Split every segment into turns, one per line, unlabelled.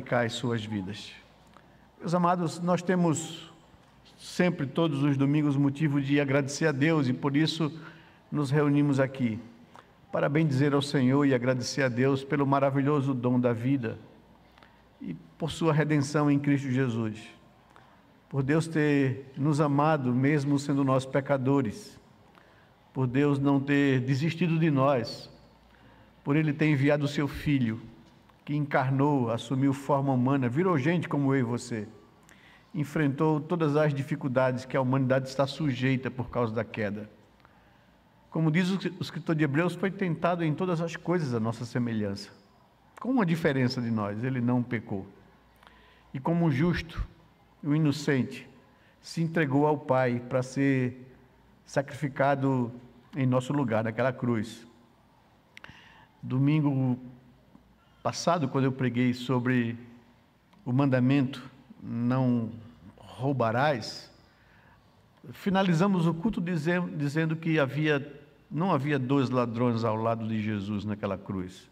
aplicar às suas vidas. Meus amados, nós temos sempre, todos os domingos, motivo de agradecer a Deus e por isso nos reunimos aqui para bendizer ao Senhor e agradecer a Deus pelo maravilhoso dom da vida e por sua redenção em Cristo Jesus. Por Deus ter nos amado, mesmo sendo nós pecadores, por Deus não ter desistido de nós, por Ele ter enviado o seu Filho, que encarnou, assumiu forma humana, virou gente como eu e você, enfrentou todas as dificuldades que a humanidade está sujeita por causa da queda. Como diz o escritor de Hebreus, foi tentado em todas as coisas a nossa semelhança, com uma diferença de nós: Ele não pecou. E como o justo, o inocente, se entregou ao Pai para ser sacrificado em nosso lugar, naquela cruz. Domingo passado, quando eu preguei sobre o mandamento, não roubarás, finalizamos o culto dizendo que não havia 2 ladrões ao lado de Jesus naquela cruz.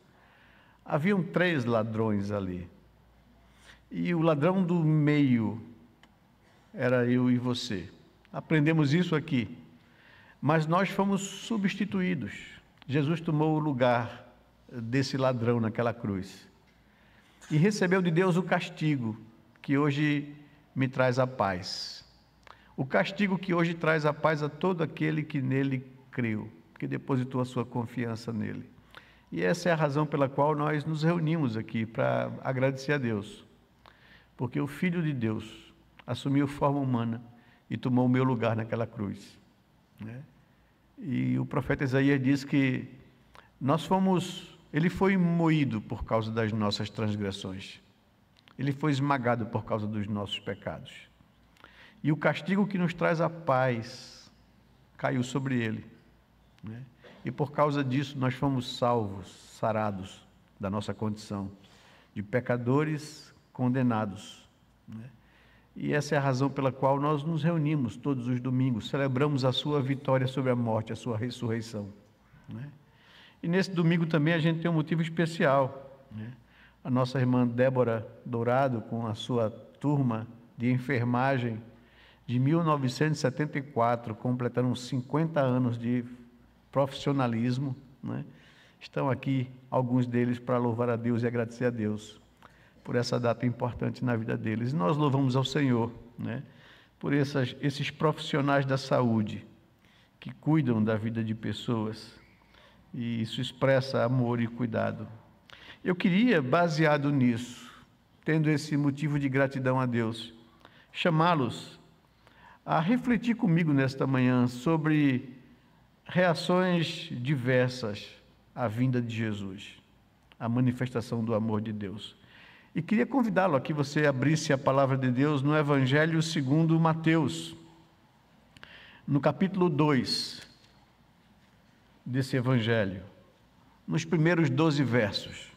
Haviam 3 ladrões ali. E o ladrão do meio era eu e você. Aprendemos isso aqui. Mas nós fomos substituídos. Jesus tomou o lugar desse ladrão naquela cruz. E recebeu de Deus o castigo que hoje me traz a paz. O castigo que hoje traz a paz a todo aquele que nele creu, que depositou a sua confiança nele. E essa é a razão pela qual nós nos reunimos aqui, para agradecer a Deus. Porque o Filho de Deus assumiu forma humana e tomou o meu lugar naquela cruz, né? E o profeta Isaías diz que ele foi moído por causa das nossas transgressões. Ele foi esmagado por causa dos nossos pecados. E o castigo que nos traz a paz caiu sobre ele, né? E por causa disso nós fomos salvos, sarados da nossa condição de pecadores condenados, né? E essa é a razão pela qual nós nos reunimos todos os domingos, celebramos a sua vitória sobre a morte, a sua ressurreição, né? E nesse domingo também a gente tem um motivo especial, né? A nossa irmã Débora Dourado, com a sua turma de enfermagem de 1974, completando 50 anos de profissionalismo, né? Estão aqui alguns deles para louvar a Deus e agradecer a Deus por essa data importante na vida deles. E nós louvamos ao Senhor, né, por esses profissionais da saúde que cuidam da vida de pessoas, e isso expressa amor e cuidado. Eu queria, baseado nisso, tendo esse motivo de gratidão a Deus, chamá-los a refletir comigo nesta manhã sobre reações diversas à vinda de Jesus, à manifestação do amor de Deus. E queria convidá-lo a que você abrisse a palavra de Deus no Evangelho segundo Mateus, no capítulo 2 desse Evangelho, nos primeiros 12 versos.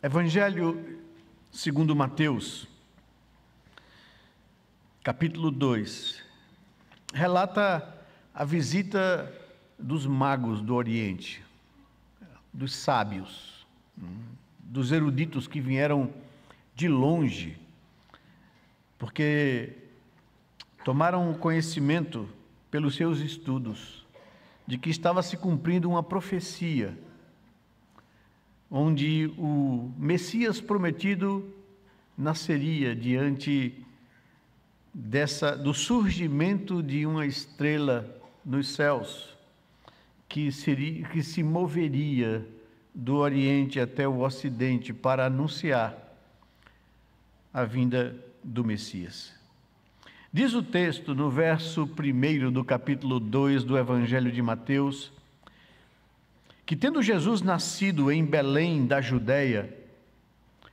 Evangelho segundo Mateus, capítulo 2, relata a visita dos magos do Oriente, dos sábios, dos eruditos que vieram de longe, porque tomaram conhecimento pelos seus estudos de que estava se cumprindo uma profecia, onde o Messias prometido nasceria diante do surgimento de uma estrela nos céus, que se moveria do Oriente até o Ocidente para anunciar a vinda do Messias. Diz o texto no verso 1 do capítulo 2 do Evangelho de Mateus, que tendo Jesus nascido em Belém da Judéia,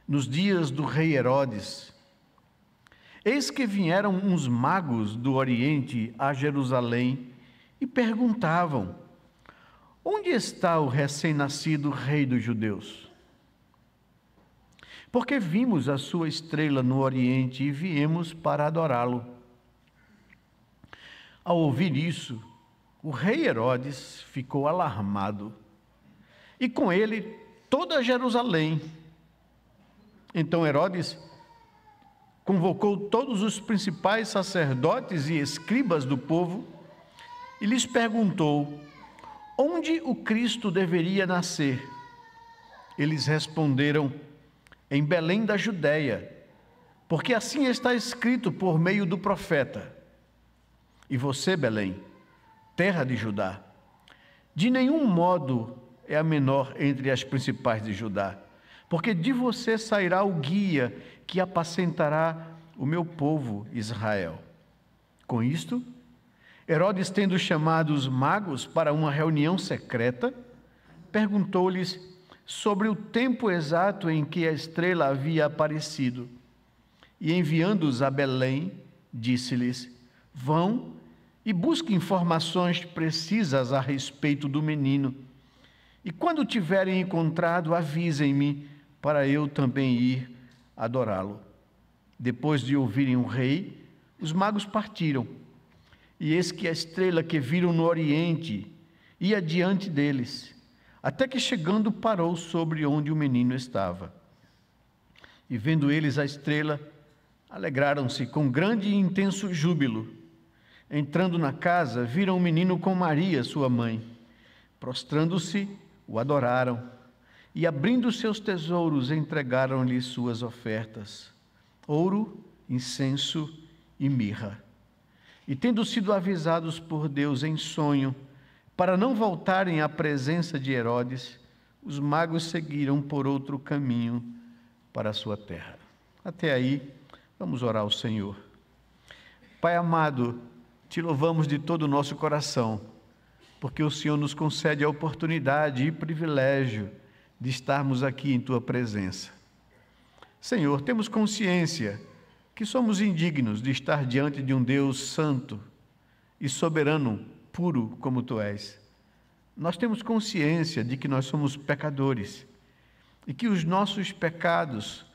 nos dias do rei Herodes, eis que vieram uns magos do Oriente a Jerusalém e perguntavam: onde está o recém-nascido rei dos judeus? Porque vimos a sua estrela no Oriente e viemos para adorá-lo. Ao ouvir isso, o rei Herodes ficou alarmado, e com ele toda Jerusalém. Então Herodes convocou todos os principais sacerdotes e escribas do povo e lhes perguntou onde o Cristo deveria nascer. Eles responderam: em Belém da Judéia, porque assim está escrito por meio do profeta: e você, Belém, terra de Judá, de nenhum modo é a menor entre as principais de Judá, porque de você sairá o guia que apacentará o meu povo Israel. Com isto, Herodes, tendo chamado os magos para uma reunião secreta, perguntou-lhes sobre o tempo exato em que a estrela havia aparecido. E enviando-os a Belém, disse-lhes: vão e busquem informações precisas a respeito do menino. E quando o tiverem encontrado, avisem-me, para eu também ir adorá-lo. Depois de ouvirem o rei, os magos partiram. E eis que a estrela que viram no oriente ia diante deles, até que chegando parou sobre onde o menino estava. E vendo eles a estrela, alegraram-se com grande e intenso júbilo. Entrando na casa, viram o menino com Maria, sua mãe. Prostrando-se, o adoraram, e abrindo seus tesouros, entregaram-lhe suas ofertas: ouro, incenso e mirra. E tendo sido avisados por Deus em sonho, para não voltarem à presença de Herodes, os magos seguiram por outro caminho para a sua terra. Até aí, vamos orar ao Senhor. Pai amado, te louvamos de todo o nosso coração, porque o Senhor nos concede a oportunidade e privilégio de estarmos aqui em tua presença. Senhor, temos consciência que somos indignos de estar diante de um Deus santo e soberano, puro como tu és. Nós temos consciência de que nós somos pecadores e que os nossos pecados,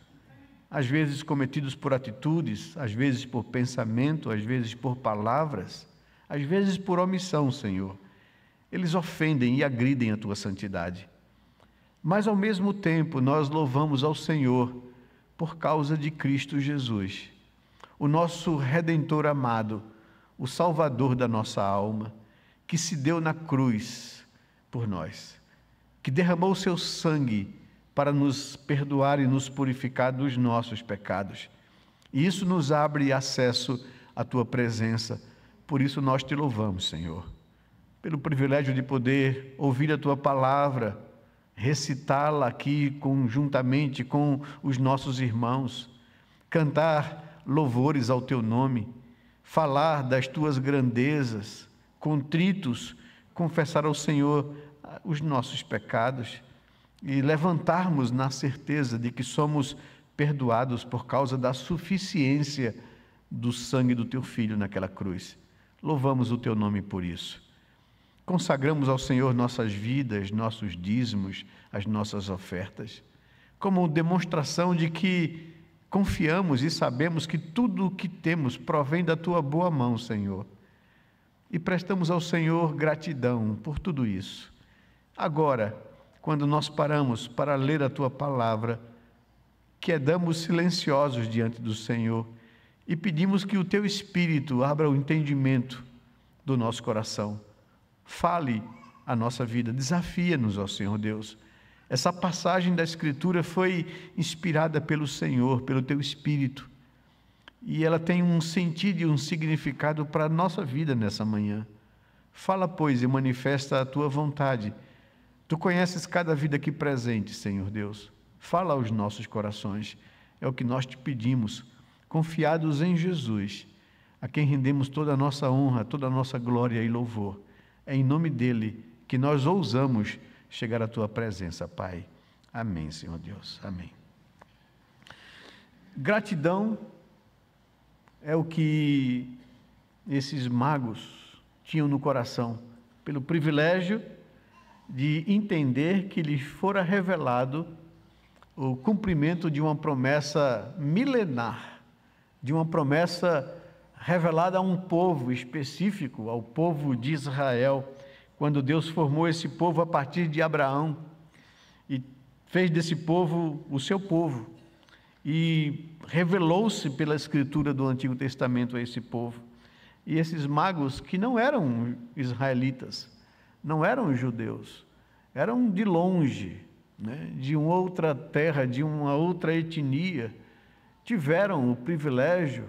às vezes cometidos por atitudes, às vezes por pensamento, às vezes por palavras, às vezes por omissão, Senhor, eles ofendem e agridem a tua santidade. Mas, ao mesmo tempo, nós louvamos ao Senhor por causa de Cristo Jesus, o nosso Redentor amado, o Salvador da nossa alma, que se deu na cruz por nós, que derramou o seu sangue para nos perdoar e nos purificar dos nossos pecados. E isso nos abre acesso à tua presença. Por isso nós te louvamos, Senhor, pelo privilégio de poder ouvir a tua palavra, recitá-la aqui conjuntamente com os nossos irmãos, cantar louvores ao teu nome, falar das tuas grandezas, contritos, confessar ao Senhor os nossos pecados e levantarmos na certeza de que somos perdoados por causa da suficiência do sangue do teu Filho naquela cruz. Louvamos o teu nome por isso. Consagramos ao Senhor nossas vidas, nossos dízimos, as nossas ofertas, como demonstração de que confiamos e sabemos que tudo o que temos provém da tua boa mão, Senhor. E prestamos ao Senhor gratidão por tudo isso. Agora, quando nós paramos para ler a tua palavra, quedamos silenciosos diante do Senhor e pedimos que o teu Espírito abra o entendimento do nosso coração. Fale a nossa vida, desafia-nos, ó Senhor Deus. Essa passagem da Escritura foi inspirada pelo Senhor, pelo teu Espírito, e ela tem um sentido e um significado para a nossa vida nessa manhã. Fala, pois, e manifesta a tua vontade. Tu conheces cada vida aqui presente, Senhor Deus. Fala aos nossos corações. É o que nós te pedimos, confiados em Jesus, a quem rendemos toda a nossa honra, toda a nossa glória e louvor. É em nome dele que nós ousamos chegar à tua presença, Pai. Amém, Senhor Deus. Amém. Gratidão é o que esses magos tinham no coração, pelo privilégio de entender que lhes fora revelado o cumprimento de uma promessa milenar, de uma promessa revelada a um povo específico, ao povo de Israel, quando Deus formou esse povo a partir de Abraão e fez desse povo o seu povo, e revelou-se pela escritura do Antigo Testamento a esse povo. E esses magos, que não eram israelitas, não eram judeus, eram de longe, né, de uma outra terra, de uma outra etnia, tiveram o privilégio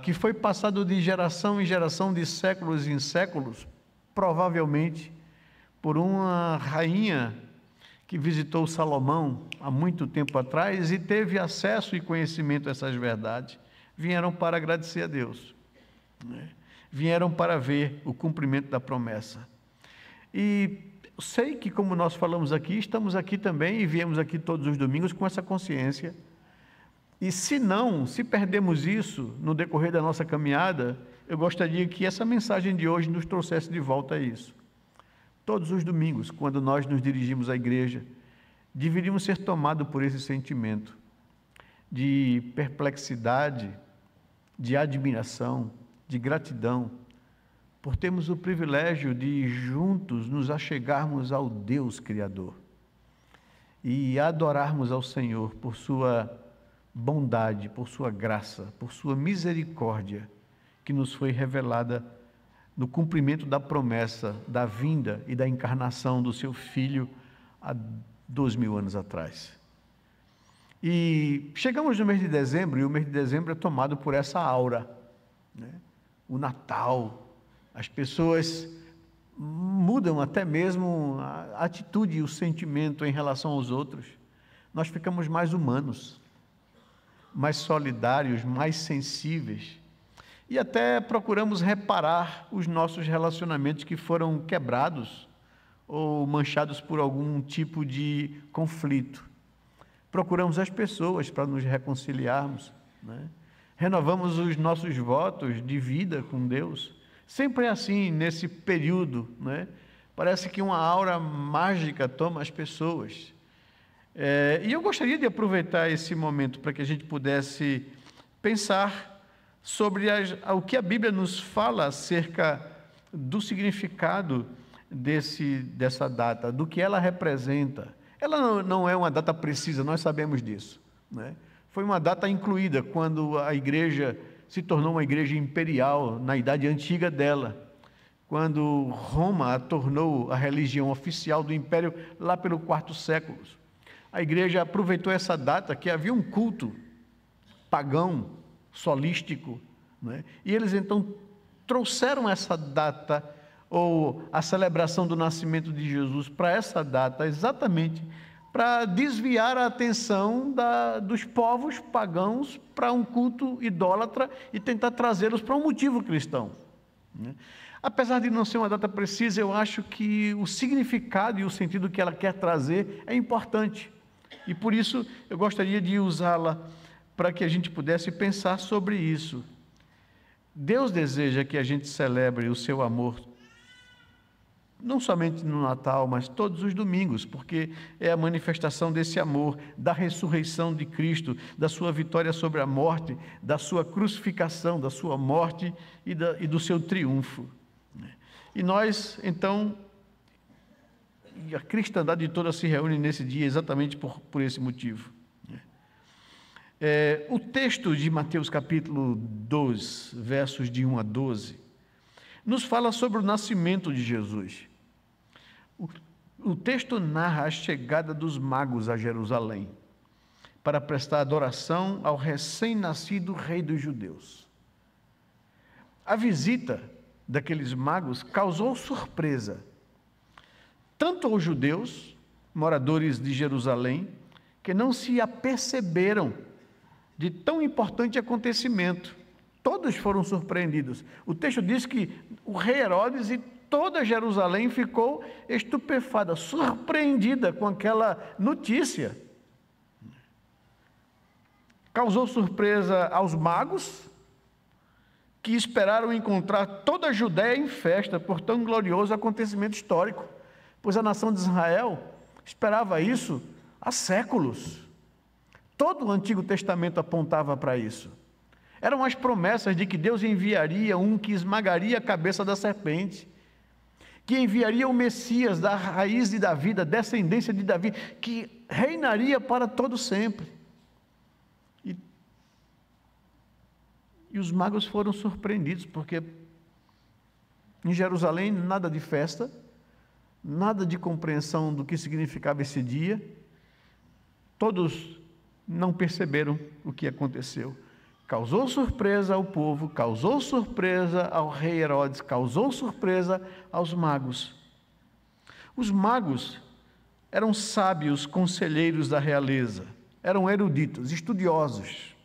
que foi passado de geração em geração, de séculos em séculos, provavelmente por uma rainha que visitou Salomão há muito tempo atrás e teve acesso e conhecimento a essas verdades. Vieram para agradecer a Deus, né? Vieram para ver o cumprimento da promessa. E sei que, como nós falamos aqui, estamos aqui também e viemos aqui todos os domingos com essa consciência. E se perdemos isso no decorrer da nossa caminhada, eu gostaria que essa mensagem de hoje nos trouxesse de volta a isso. Todos os domingos, quando nós nos dirigimos à igreja, deveríamos ser tomados por esse sentimento de perplexidade, de admiração, de gratidão, por termos o privilégio de juntos nos achegarmos ao Deus Criador e adorarmos ao Senhor por sua bondade, por sua graça, por sua misericórdia, que nos foi revelada no cumprimento da promessa da vinda e da encarnação do seu Filho há 2000 anos atrás. E chegamos no mês de dezembro, e o mês de dezembro é tomado por essa aura, né? O Natal, as pessoas mudam até mesmo a atitude e o sentimento em relação aos outros. Nós ficamos mais humanos, mais solidários, mais sensíveis, e até procuramos reparar os nossos relacionamentos que foram quebrados ou manchados por algum tipo de conflito. Procuramos as pessoas para nos reconciliarmos, né? Renovamos os nossos votos de vida com Deus. Sempre é assim nesse período, né? Parece que uma aura mágica toma as pessoas. E eu gostaria de aproveitar esse momento para que a gente pudesse pensar sobre o que a Bíblia nos fala acerca do significado dessa data, do que ela representa. Ela não é uma data precisa, nós sabemos disso, né? Foi uma data incluída quando a igreja se tornou uma igreja imperial na idade antiga dela, quando Roma a tornou a religião oficial do império lá pelo IV século. A igreja aproveitou essa data que havia um culto pagão, solístico, né? E eles então trouxeram essa data, ou a celebração do nascimento de Jesus, para essa data, exatamente para desviar a atenção dos povos pagãos para um culto idólatra e tentar trazê-los para um motivo cristão, né? Apesar de não ser uma data precisa, eu acho que o significado e o sentido que ela quer trazer é importante. E por isso eu gostaria de usá-la para que a gente pudesse pensar sobre isso. Deus deseja que a gente celebre o seu amor, não somente no Natal, mas todos os domingos, porque é a manifestação desse amor, da ressurreição de Cristo, da sua vitória sobre a morte, da sua crucificação, da sua morte e do seu triunfo. E nós, então, e a cristandade toda se reúne nesse dia exatamente por esse motivo. O texto de Mateus capítulo 2, versos de 1 a 12, nos fala sobre o nascimento de Jesus. O texto narra a chegada dos magos a Jerusalém para prestar adoração ao recém-nascido rei dos judeus. A visita daqueles magos causou surpresa, tanto aos judeus, moradores de Jerusalém, que não se aperceberam de tão importante acontecimento. Todos foram surpreendidos. O texto diz que o rei Herodes e toda Jerusalém ficou estupefada, surpreendida com aquela notícia. Causou surpresa aos magos, que esperaram encontrar toda a Judéia em festa por tão glorioso acontecimento histórico, pois a nação de Israel esperava isso há séculos. Todo o Antigo Testamento apontava para isso. Eram as promessas de que Deus enviaria um que esmagaria a cabeça da serpente, que enviaria o Messias da raiz de Davi, da descendência de Davi, que reinaria para todo sempre. E os magos foram surpreendidos, porque em Jerusalém nada de festa, nada de compreensão do que significava esse dia. Todos não perceberam o que aconteceu. Causou surpresa ao povo, causou surpresa ao rei Herodes, causou surpresa aos magos. Os magos eram sábios conselheiros da realeza, eram eruditos, estudiosos.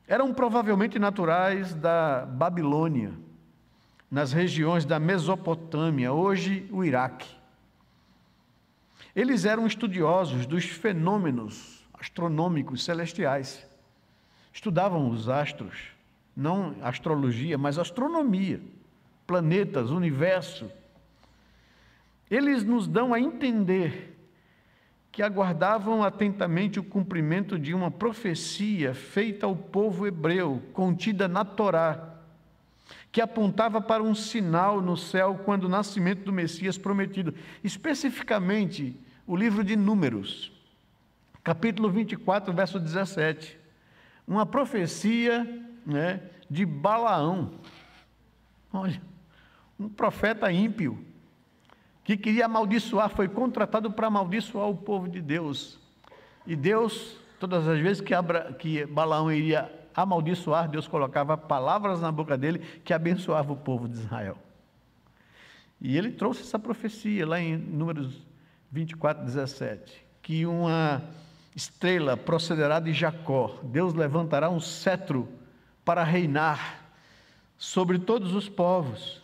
Eram provavelmente naturais da Babilônia, nas regiões da Mesopotâmia, hoje o Iraque. Eles eram estudiosos dos fenômenos astronômicos celestiais. Estudavam os astros, não astrologia, mas astronomia, planetas, universo. Eles nos dão a entender que aguardavam atentamente o cumprimento de uma profecia feita ao povo hebreu, contida na Torá, que apontava para um sinal no céu quando o nascimento do Messias prometido. Especificamente, o livro de Números, capítulo 24, verso 17. Uma profecia, de Balaão. Olha, um profeta ímpio, que queria amaldiçoar, foi contratado para amaldiçoar o povo de Deus. E Deus, todas as vezes que Balaão iria amaldiçoar, Deus colocava palavras na boca dele que abençoava o povo de Israel. E ele trouxe essa profecia lá em Números 24, 17, que uma estrela procederá de Jacó, Deus levantará um cetro para reinar sobre todos os povos.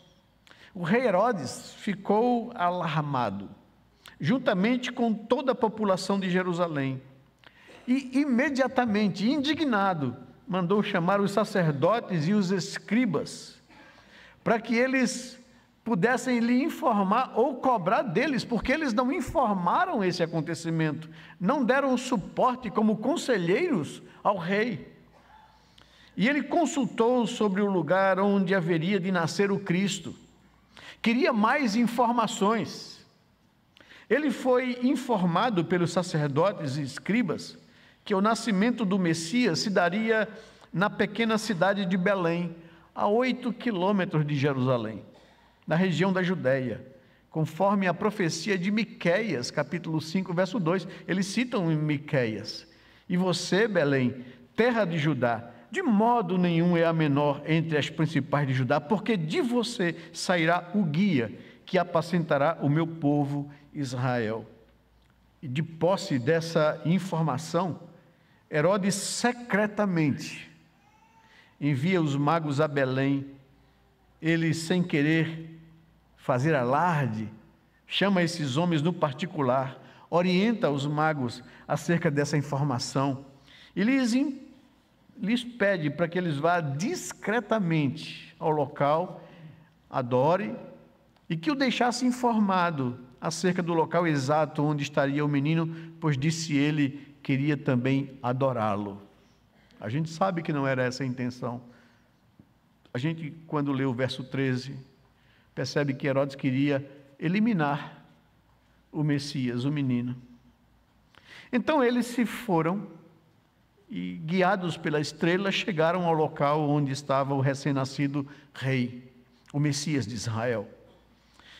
O rei Herodes ficou alarmado, juntamente com toda a população de Jerusalém, e imediatamente, indignado, mandou chamar os sacerdotes e os escribas, para que eles pudessem lhe informar ou cobrar deles, porque eles não informaram esse acontecimento, não deram suporte como conselheiros ao rei. E ele consultou sobre o lugar onde haveria de nascer o Cristo. Queria mais informações. Ele foi informado pelos sacerdotes e escribas que o nascimento do Messias se daria na pequena cidade de Belém, a 8 quilômetros de Jerusalém, na região da Judéia, conforme a profecia de Miqueias, capítulo 5, verso 2. Eles citam em Miqueias: e você, Belém, terra de Judá, de modo nenhum é a menor entre as principais de Judá, porque de você sairá o guia que apacentará o meu povo Israel. E de posse dessa informação, Herodes secretamente envia os magos a Belém. Ele, sem querer fazer alarde, chama esses homens no particular, orienta os magos acerca dessa informação e lhes pede para que eles vá discretamente ao local, adore, e que o deixasse informado acerca do local exato onde estaria o menino, pois disse ele, queria também adorá-lo. A gente sabe que não era essa a intenção. A gente, quando lê o verso 13, percebe que Herodes queria eliminar o Messias, o menino. Então eles se foram e, guiados pela estrela, chegaram ao local onde estava o recém-nascido rei, o Messias de Israel.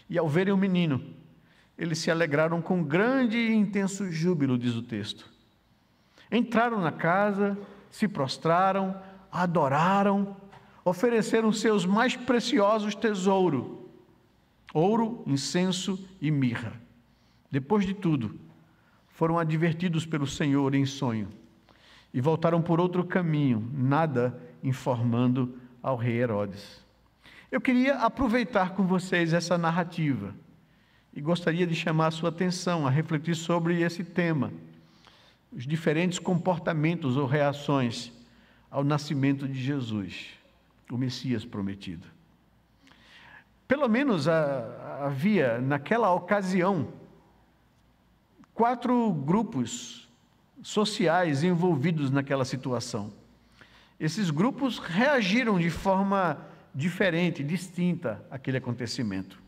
E ao verem o menino, eles se alegraram com grande e intenso júbilo, diz o texto. Entraram na casa, se prostraram, adoraram, ofereceram seus mais preciosos tesouros, ouro, incenso e mirra. Depois de tudo, foram advertidos pelo Senhor em sonho e voltaram por outro caminho, nada informando ao rei Herodes. Eu queria aproveitar com vocês essa narrativa e gostaria de chamar a sua atenção a refletir sobre esse tema, os diferentes comportamentos ou reações ao nascimento de Jesus, o Messias prometido. Pelo menos havia, naquela ocasião, 4 grupos sociais envolvidos naquela situação. esses grupos reagiram de forma diferente, distinta àquele acontecimento.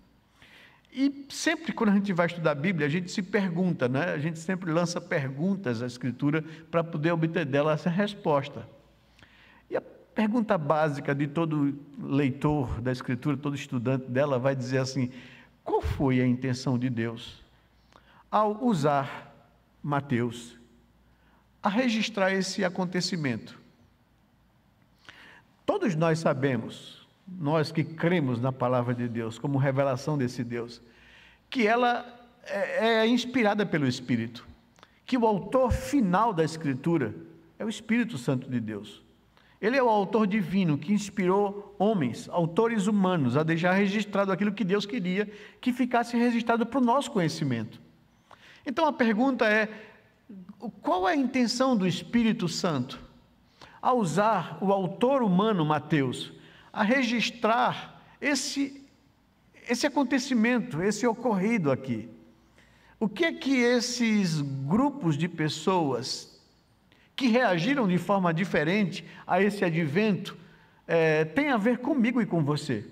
E sempre quando a gente vai estudar a Bíblia, a gente se pergunta, né? A gente sempre lança perguntas à Escritura para poder obter dela essa resposta. E a pergunta básica de todo leitor da Escritura, todo estudante dela, vai dizer assim: qual foi a intenção de Deus ao usar Mateus a registrar esse acontecimento? Todos nós sabemos, nós que cremos na palavra de Deus, como revelação desse Deus, que ela é inspirada pelo Espírito, que o autor final da Escritura é o Espírito Santo de Deus. Ele é o autor divino que inspirou homens, autores humanos, a deixar registrado aquilo que Deus queria que ficasse registrado para o nosso conhecimento. Então a pergunta é: qual é a intenção do Espírito Santo ao usar o autor humano Mateus a registrar esse acontecimento, esse ocorrido aqui? O que é que esses grupos de pessoas que reagiram de forma diferente a esse advento tem a ver comigo e com você?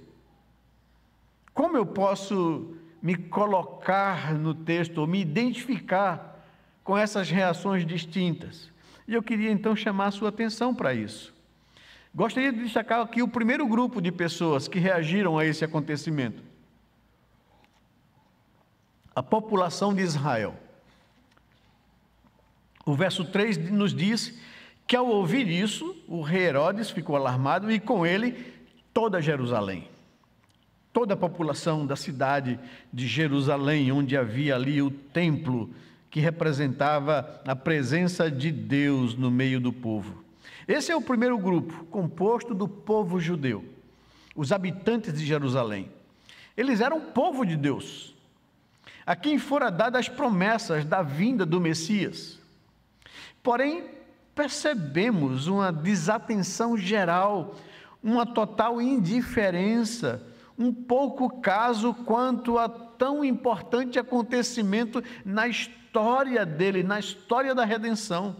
Como eu posso me colocar no texto, ou me identificar com essas reações distintas? E eu queria então chamar a sua atenção para isso. Gostaria de destacar aqui o primeiro grupo de pessoas que reagiram a esse acontecimento: a população de Israel. O verso 3 nos diz que, ao ouvir isso, o rei Herodes ficou alarmado, e com ele toda Jerusalém. Toda a população da cidade de Jerusalém, onde havia ali o templo que representava a presença de Deus no meio do povo. Esse é o primeiro grupo, composto do povo judeu, os habitantes de Jerusalém. Eles eram o povo de Deus, a quem fora dadas as promessas da vinda do Messias. Porém, percebemos uma desatenção geral, uma total indiferença, um pouco caso quanto a tão importante acontecimento na história dele, na história da redenção.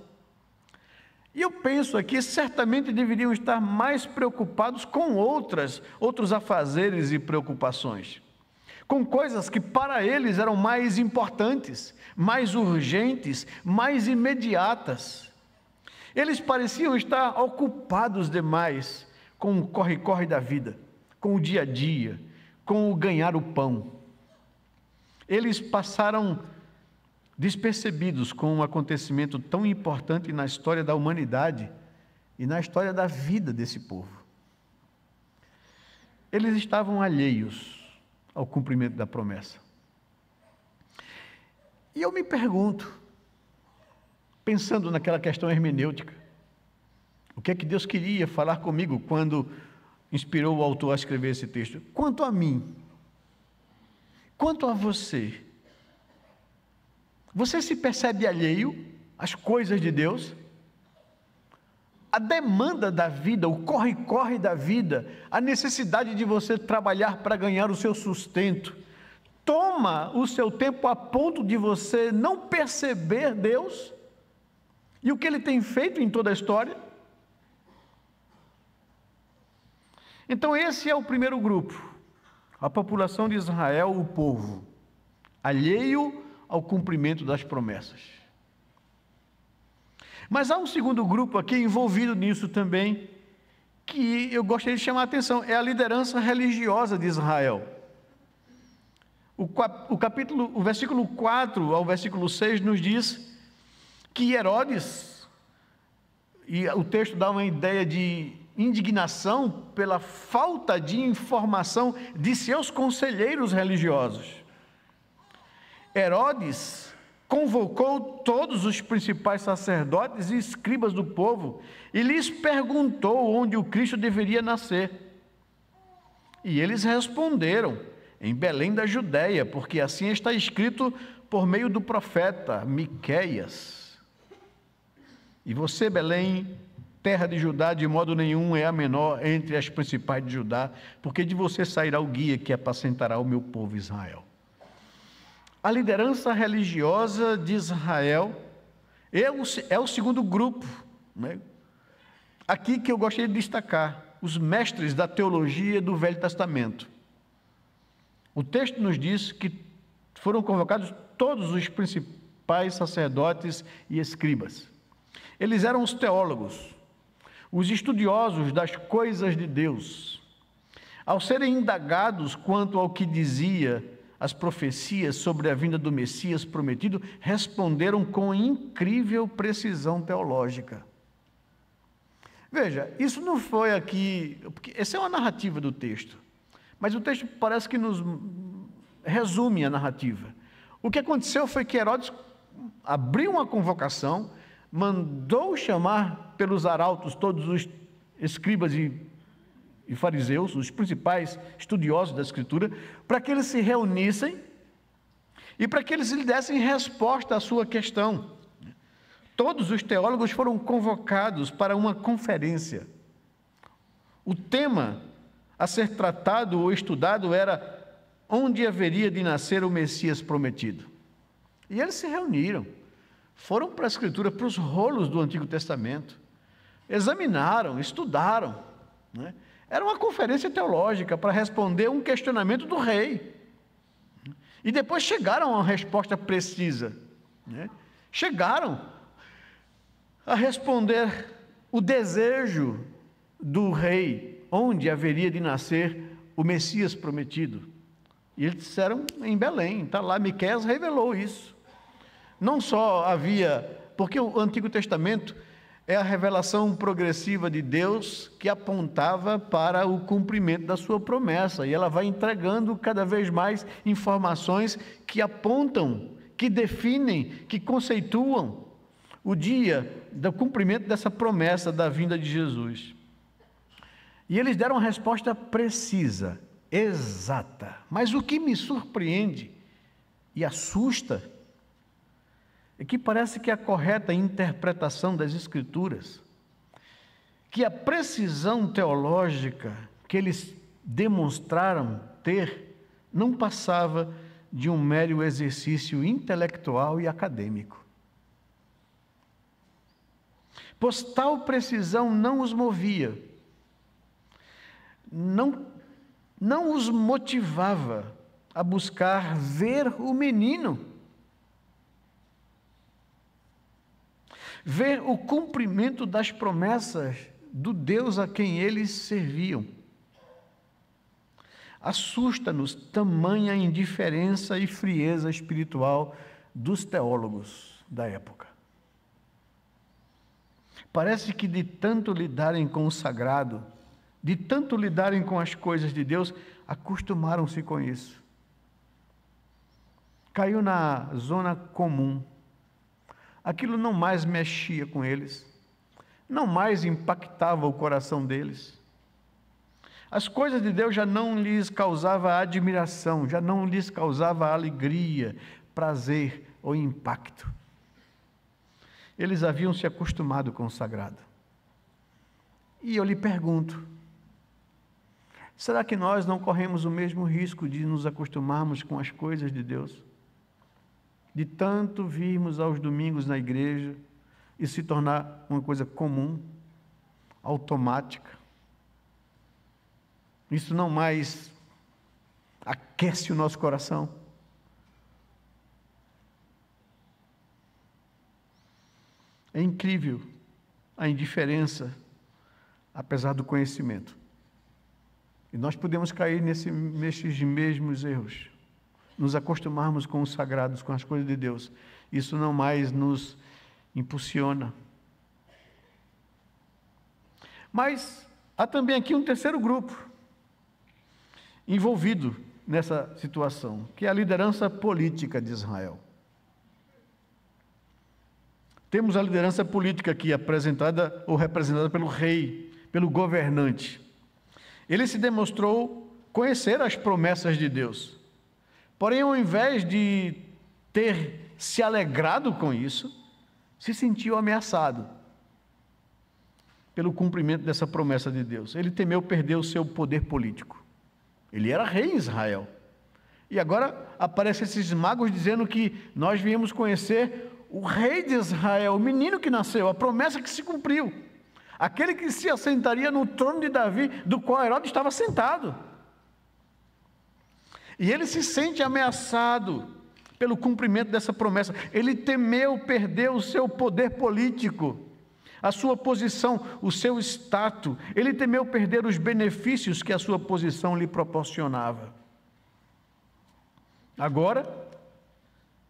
E eu penso aqui, certamente deveriam estar mais preocupados com outros afazeres e preocupações, com coisas que para eles eram mais importantes, mais urgentes, mais imediatas. Eles pareciam estar ocupados demais com o corre-corre da vida, com o dia a dia, com o ganhar o pão. Eles passaram despercebidos com um acontecimento tão importante na história da humanidade e na história da vida desse povo. Eles estavam alheios ao cumprimento da promessa. E eu me pergunto, pensando naquela questão hermenêutica, o que é que Deus queria falar comigo quando inspirou o autor a escrever esse texto? Quanto a mim, quanto a você, você se percebe alheio às coisas de Deus? A demanda da vida, o corre-corre da vida, a necessidade de você trabalhar para ganhar o seu sustento, toma o seu tempo a ponto de você não perceber Deus e o que Ele tem feito em toda a história? Então esse é o primeiro grupo, a população de Israel, o povo, alheio ao cumprimento das promessas. Mas há um segundo grupo aqui envolvido nisso também, que eu gostaria de chamar a atenção, é a liderança religiosa de Israel. O versículo 4 ao versículo 6 nos diz que Herodes, e o texto dá uma ideia de indignação pela falta de informação de seus conselheiros religiosos. Herodes convocou todos os principais sacerdotes e escribas do povo e lhes perguntou onde o Cristo deveria nascer. E eles responderam: em Belém da Judéia, porque assim está escrito por meio do profeta Miqueias. E você, Belém, terra de Judá, de modo nenhum é a menor entre as principais de Judá, porque de você sairá o guia que apacentará o meu povo Israel. A liderança religiosa de Israel é o segundo grupo, né? aqui que eu gostaria de destacar: os mestres da teologia do Velho Testamento. O texto nos diz que foram convocados todos os principais sacerdotes e escribas. Eles eram os teólogos, os estudiosos das coisas de Deus. Ao serem indagados quanto ao que dizia as profecias sobre a vinda do Messias prometido, responderam com incrível precisão teológica. Veja, isso não foi aqui, porque essa é uma narrativa do texto, mas o texto parece que nos resume a narrativa. O que aconteceu foi que Herodes abriu uma convocação, mandou chamar pelos arautos todos os escribas e fariseus, os principais estudiosos da Escritura, para que eles se reunissem e para que eles lhe dessem resposta à sua questão. Todos os teólogos foram convocados para uma conferência. O tema a ser tratado ou estudado era onde haveria de nascer o Messias prometido. E eles se reuniram, foram para a Escritura, para os rolos do Antigo Testamento, examinaram, estudaram, né? Era uma conferência teológica para responder um questionamento do rei. E depois chegaram a uma resposta precisa, né? Chegaram a responder o desejo do rei, onde haveria de nascer o Messias prometido. E eles disseram em Belém, está lá, Miqueias revelou isso. Não só havia, porque o Antigo Testamento é a revelação progressiva de Deus que apontava para o cumprimento da sua promessa, e ela vai entregando cada vez mais informações que apontam, que definem, que conceituam o dia do cumprimento dessa promessa da vinda de Jesus. E eles deram uma resposta precisa, exata. Mas o que me surpreende e assusta é que parece que a correta interpretação das Escrituras, que a precisão teológica que eles demonstraram ter, não passava de um mero exercício intelectual e acadêmico. Pois tal precisão não os movia, não os motivava a buscar ver o menino, ver o cumprimento das promessas do Deus a quem eles serviam. Assusta-nos tamanha indiferença e frieza espiritual dos teólogos da época. Parece que de tanto lidarem com o sagrado, de tanto lidarem com as coisas de Deus, acostumaram-se com isso. Caiu na zona comum. Aquilo não mais mexia com eles, não mais impactava o coração deles. As coisas de Deus já não lhes causava admiração, já não lhes causava alegria, prazer ou impacto. Eles haviam se acostumado com o sagrado. E eu lhe pergunto, será que nós não corremos o mesmo risco de nos acostumarmos com as coisas de Deus? De tanto virmos aos domingos na igreja e se tornar uma coisa comum, automática. Isso não mais aquece o nosso coração. É incrível a indiferença, apesar do conhecimento. E nós podemos cair nesses mesmos erros. Nos acostumarmos com os sagrados, com as coisas de Deus. Isso não mais nos impulsiona. Mas há também aqui um terceiro grupo envolvido nessa situação, que é a liderança política de Israel. Temos a liderança política aqui apresentada ou representada pelo rei, pelo governante. Ele se demonstrou conhecer as promessas de Deus. Porém, ao invés de ter se alegrado com isso, se sentiu ameaçado pelo cumprimento dessa promessa de Deus. Ele temeu perder o seu poder político. Ele era rei em Israel. E agora aparecem esses magos dizendo que nós viemos conhecer o rei de Israel, o menino que nasceu, a promessa que se cumpriu. aquele que se assentaria no trono de Davi, do qual Herodes estava sentado. E ele se sente ameaçado pelo cumprimento dessa promessa. Ele temeu perder o seu poder político, a sua posição, o seu status. Ele temeu perder os benefícios que a sua posição lhe proporcionava. Agora,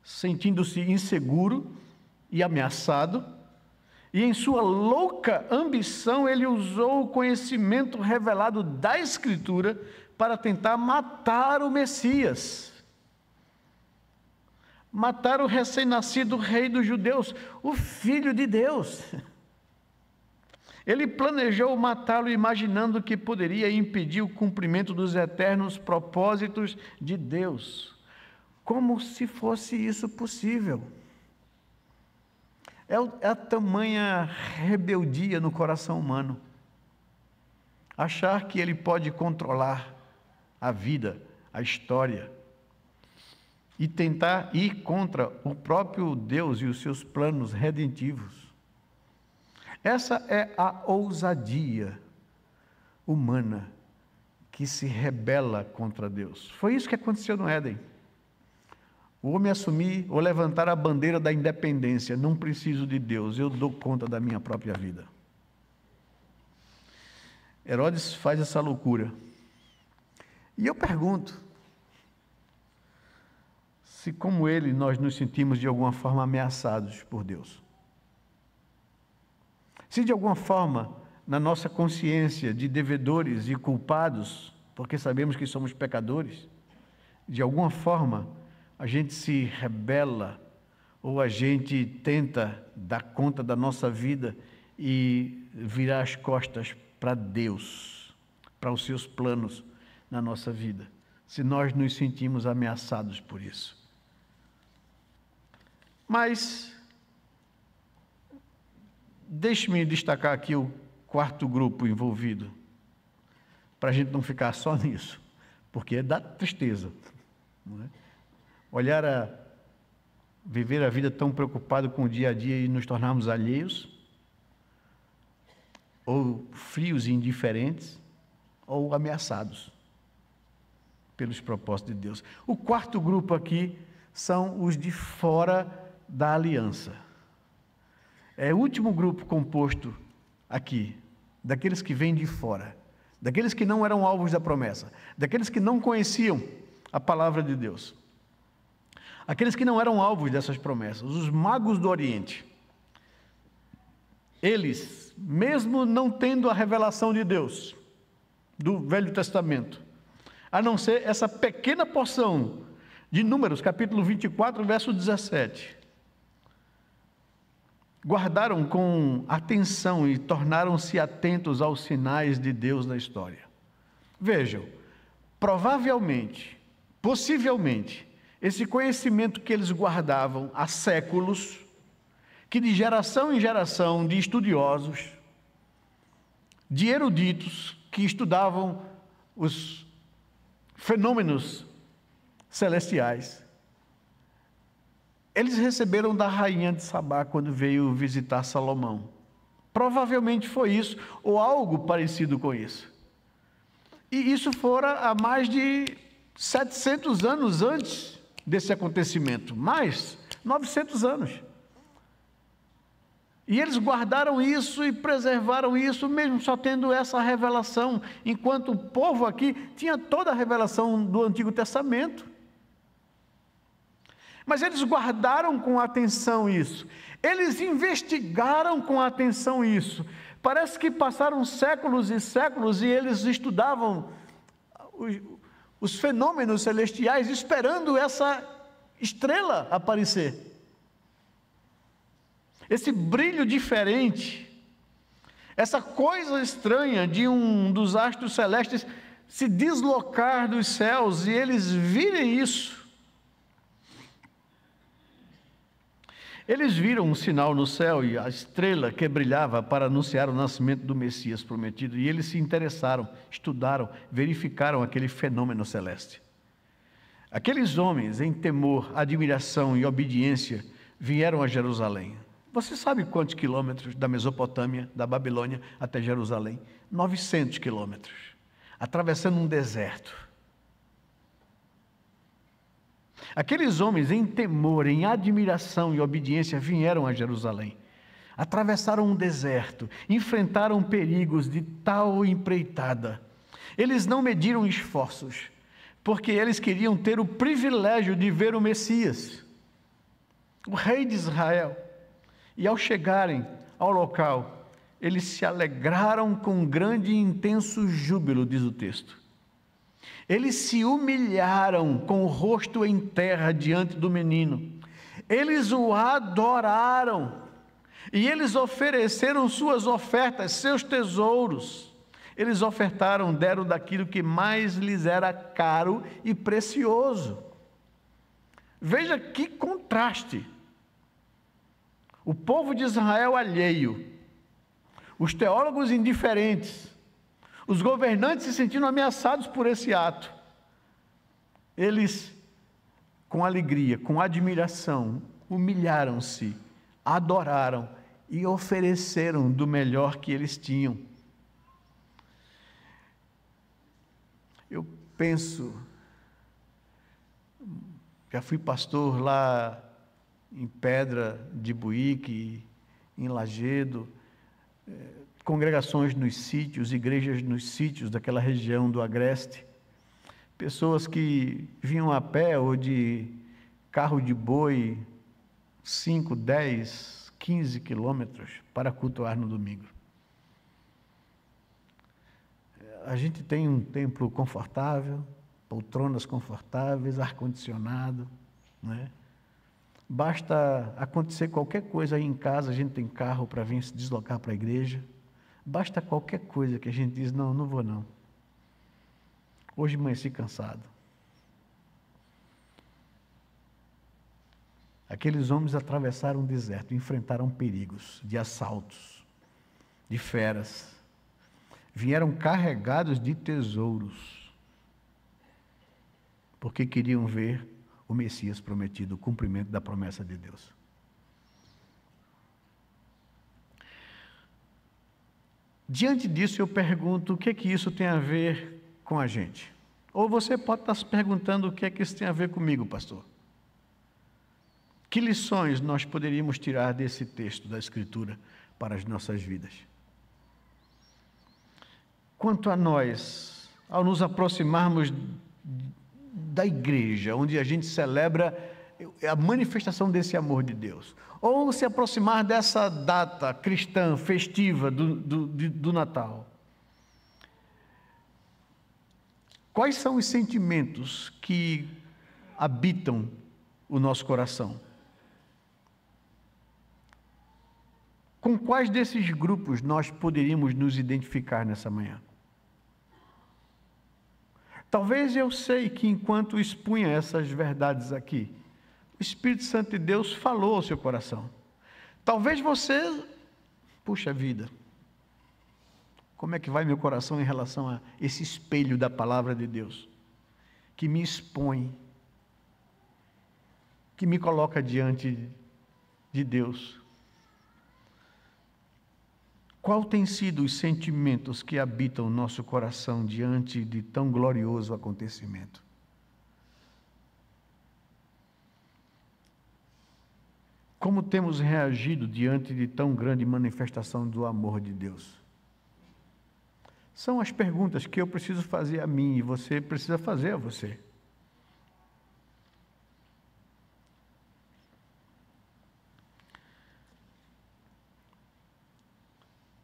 sentindo-se inseguro e ameaçado, e em sua louca ambição, ele usou o conhecimento revelado da Escritura para tentar matar o Messias. Matar o recém-nascido rei dos judeus, o Filho de Deus. Ele planejou matá-lo imaginando que poderia impedir o cumprimento dos eternos propósitos de Deus. Como se fosse isso possível. É a tamanha rebeldia no coração humano. Achar que ele pode controlar a vida, a história, e tentar ir contra o próprio Deus e os seus planos redentivos. Essa é a ousadia humana que se rebela contra Deus. Foi isso que aconteceu no Éden. O homem assumir ou levantar a bandeira da independência. Não preciso de Deus, eu dou conta da minha própria vida. Herodes faz essa loucura. E eu pergunto, se como ele nós nos sentimos de alguma forma ameaçados por Deus. Se de alguma forma, na nossa consciência de devedores e culpados, porque sabemos que somos pecadores, de alguma forma a gente se rebela ou a gente tenta dar conta da nossa vida e virar as costas para Deus, para os seus planos na nossa vida, se nós nos sentimos ameaçados por isso. Mas deixe-me destacar aqui o quarto grupo envolvido, para a gente não ficar só nisso, porque dá tristeza, não é? Viver a vida tão preocupado com o dia a dia e nos tornarmos alheios, ou frios e indiferentes, ou ameaçados pelos propósitos de Deus. O quarto grupo aqui são os de fora da aliança. É o último grupo composto aqui, daqueles que vêm de fora, daqueles que não eram alvos da promessa, daqueles que não conheciam a palavra de Deus, aqueles que não eram alvos dessas promessas, os magos do Oriente. Eles, mesmo não tendo a revelação de Deus, do Velho Testamento, a não ser essa pequena porção de Números, capítulo 24, verso 17, guardaram com atenção e tornaram-se atentos aos sinais de Deus na história. Vejam, provavelmente, possivelmente, esse conhecimento que eles guardavam há séculos, que de geração em geração, de estudiosos, de eruditos, que estudavam os fenômenos celestiais, eles receberam da rainha de Sabá quando veio visitar Salomão. Provavelmente foi isso, ou algo parecido com isso. E isso fora há mais de 700 anos antes desse acontecimento, mais 900 anos. E eles guardaram isso e preservaram isso, mesmo só tendo essa revelação, enquanto o povo aqui tinha toda a revelação do Antigo Testamento. Mas eles guardaram com atenção isso, eles investigaram com atenção isso. Parece que passaram séculos e séculos e eles estudavam os fenômenos celestiais, esperando essa estrela aparecer. Esse brilho diferente, essa coisa estranha de um dos astros celestes se deslocar dos céus e eles virem isso. Eles viram um sinal no céu e a estrela que brilhava para anunciar o nascimento do Messias prometido, e eles se interessaram, estudaram, verificaram aquele fenômeno celeste. Aqueles homens, em temor, admiração e obediência, vieram a Jerusalém. Você sabe quantos quilômetros da Mesopotâmia, da Babilônia até Jerusalém? 900 quilômetros, atravessando um deserto. Aqueles homens, em temor, em admiração e obediência, vieram a Jerusalém. Atravessaram um deserto, enfrentaram perigos de tal empreitada. Eles não mediram esforços, porque eles queriam ter o privilégio de ver o Messias, o rei de Israel. E ao chegarem ao local, eles se alegraram com grande e intenso júbilo, diz o texto. Eles se humilharam com o rosto em terra diante do menino. Eles o adoraram. E eles ofereceram suas ofertas, seus tesouros. Eles ofertaram, deram daquilo que mais lhes era caro e precioso. Veja que contraste. O povo de Israel alheio, os teólogos indiferentes, os governantes se sentindo ameaçados por esse ato. Eles, com alegria, com admiração, humilharam-se, adoraram e ofereceram do melhor que eles tinham. Eu penso, já fui pastor lá em Pedra de Buíque, em Lagedo, congregações nos sítios, igrejas nos sítios daquela região do Agreste, pessoas que vinham a pé ou de carro de boi 5, 10, 15 quilômetros para cultuar no domingo. A gente tem um templo confortável, poltronas confortáveis, ar-condicionado, né? Basta acontecer qualquer coisa aí em casa, a gente tem carro para vir se deslocar para a igreja. Basta qualquer coisa que a gente diz, não vou não. Hoje amanheci cansado. Aqueles homens atravessaram o deserto, enfrentaram perigos de assaltos, de feras. Vieram carregados de tesouros, porque queriam ver o Messias prometido, o cumprimento da promessa de Deus. Diante disso, eu pergunto, o que é que isso tem a ver com a gente? Ou você pode estar se perguntando, o que é que isso tem a ver comigo, pastor? Que lições nós poderíamos tirar desse texto da Escritura para as nossas vidas? Quanto a nós, ao nos aproximarmos da igreja, onde a gente celebra a manifestação desse amor de Deus, ou se aproximar dessa data cristã, festiva do Natal, quais são os sentimentos que habitam o nosso coração? Com quais desses grupos nós poderíamos nos identificar nessa manhã? Talvez eu sei que enquanto expunha essas verdades aqui, o Espírito Santo de Deus falou ao seu coração. Talvez você, puxa vida, como é que vai meu coração em relação a esse espelho da palavra de Deus, que me expõe, que me coloca diante de Deus? Qual tem sido os sentimentos que habitam o nosso coração diante de tão glorioso acontecimento? Como temos reagido diante de tão grande manifestação do amor de Deus? São as perguntas que eu preciso fazer a mim e você precisa fazer a você.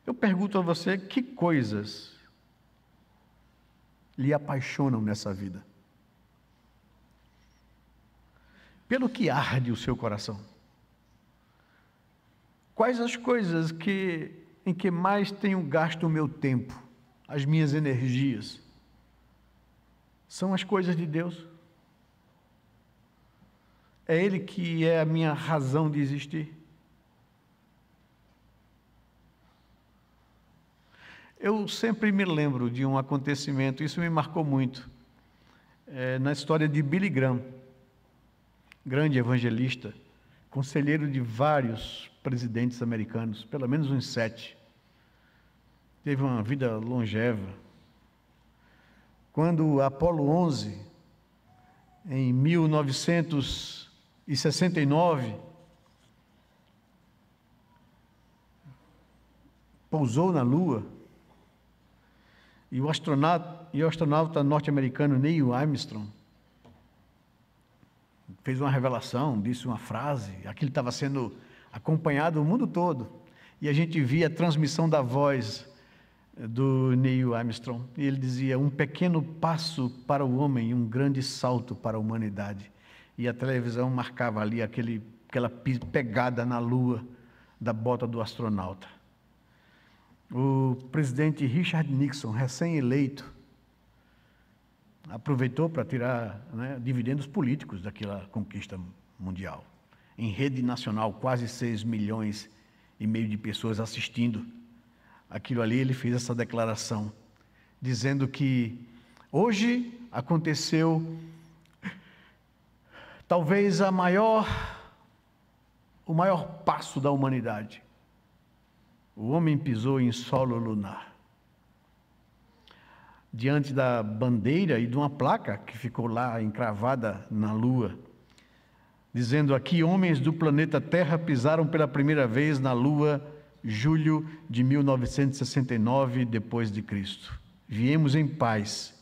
Eu pergunto a você, que coisas lhe apaixonam nessa vida? Pelo que arde o seu coração? Quais as coisas em que mais tenho gasto o meu tempo, as minhas energias? São as coisas de Deus? É Ele que é a minha razão de existir? Eu sempre me lembro de um acontecimento, isso me marcou muito, na história de Billy Graham, grande evangelista, conselheiro de vários presidentes americanos, pelo menos uns 7. Teve uma vida longeva. Quando Apolo 11, em 1969, pousou na Lua, e o astronauta norte-americano Neil Armstrong fez uma revelação, disse uma frase, aquilo estava sendo acompanhado o mundo todo, e a gente via a transmissão da voz do Neil Armstrong, e ele dizia: um pequeno passo para o homem e um grande salto para a humanidade. E a televisão marcava ali aquela pegada na Lua da bota do astronauta. O presidente Richard Nixon, recém-eleito, aproveitou para tirar dividendos políticos daquela conquista mundial. Em rede nacional, quase 6,5 milhões de pessoas assistindo aquilo ali. Ele fez essa declaração, dizendo que hoje aconteceu talvez o maior passo da humanidade. O homem pisou em solo lunar. Diante da bandeira e de uma placa que ficou lá encravada na Lua, dizendo: aqui, homens do planeta Terra pisaram pela primeira vez na Lua, julho de 1969, depois de Cristo. Viemos em paz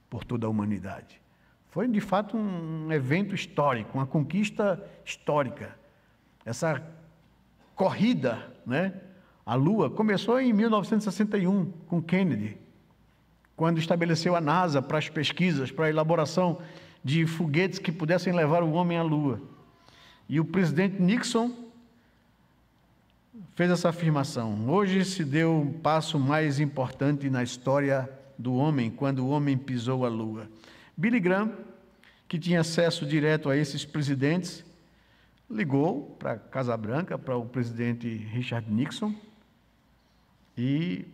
por toda a humanidade. Foi, de fato, um evento histórico, uma conquista histórica. Essa corrida, à Lua, começou em 1961, com Kennedy, quando estabeleceu a NASA para as pesquisas, para a elaboração de foguetes que pudessem levar o homem à Lua. E o presidente Nixon fez essa afirmação: hoje se deu um passo mais importante na história do homem, quando o homem pisou a Lua. Billy Graham, que tinha acesso direto a esses presidentes, ligou para a Casa Branca, para o presidente Richard Nixon, e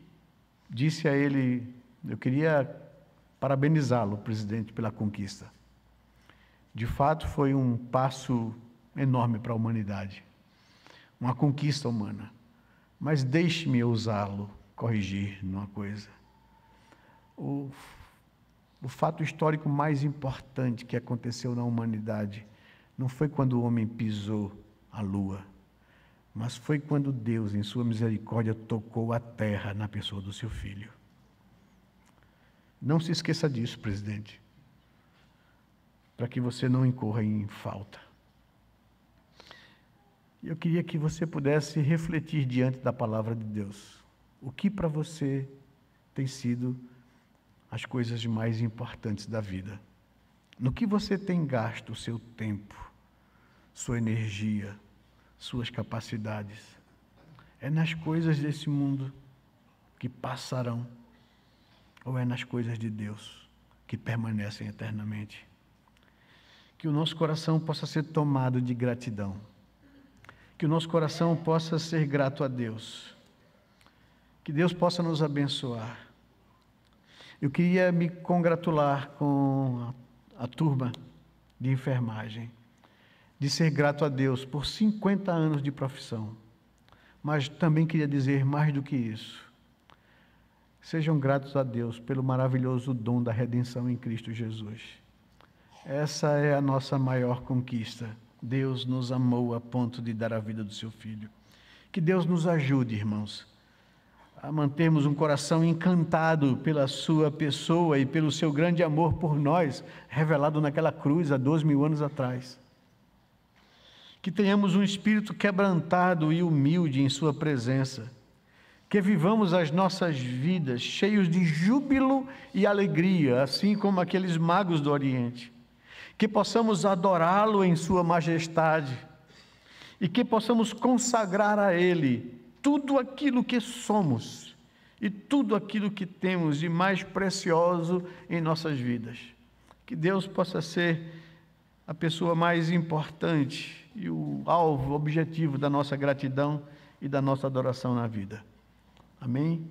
disse a ele: eu queria parabenizá-lo, presidente, pela conquista. De fato, foi um passo enorme para a humanidade, uma conquista humana. Mas deixe-me ousá-lo corrigir numa coisa. O fato histórico mais importante que aconteceu na humanidade não foi quando o homem pisou a Lua, mas foi quando Deus, em sua misericórdia, tocou a terra na pessoa do seu Filho. Não se esqueça disso, presidente, para que você não incorra em falta. Eu queria que você pudesse refletir diante da palavra de Deus. O que para você tem sido as coisas mais importantes da vida? No que você tem gasto o seu tempo, sua energia, suas capacidades? É nas coisas desse mundo que passarão, ou é nas coisas de Deus que permanecem eternamente? Que o nosso coração possa ser tomado de gratidão, que o nosso coração possa ser grato a Deus, que Deus possa nos abençoar. Eu queria me congratular com a turma de enfermagem, de ser grato a Deus por 50 anos de profissão, mas também queria dizer mais do que isso. Sejam gratos a Deus pelo maravilhoso dom da redenção em Cristo Jesus. Essa é a nossa maior conquista. Deus nos amou a ponto de dar a vida do seu Filho. Que Deus nos ajude, irmãos, a mantermos um coração encantado pela sua pessoa e pelo seu grande amor por nós, revelado naquela cruz há 2.000 anos atrás. Que tenhamos um espírito quebrantado e humilde em sua presença. Que vivamos as nossas vidas cheios de júbilo e alegria, assim como aqueles magos do Oriente. Que possamos adorá-lo em sua majestade e que possamos consagrar a Ele tudo aquilo que somos e tudo aquilo que temos de mais precioso em nossas vidas. Que Deus possa ser a pessoa mais importante e o alvo, o objetivo da nossa gratidão e da nossa adoração na vida. Amém?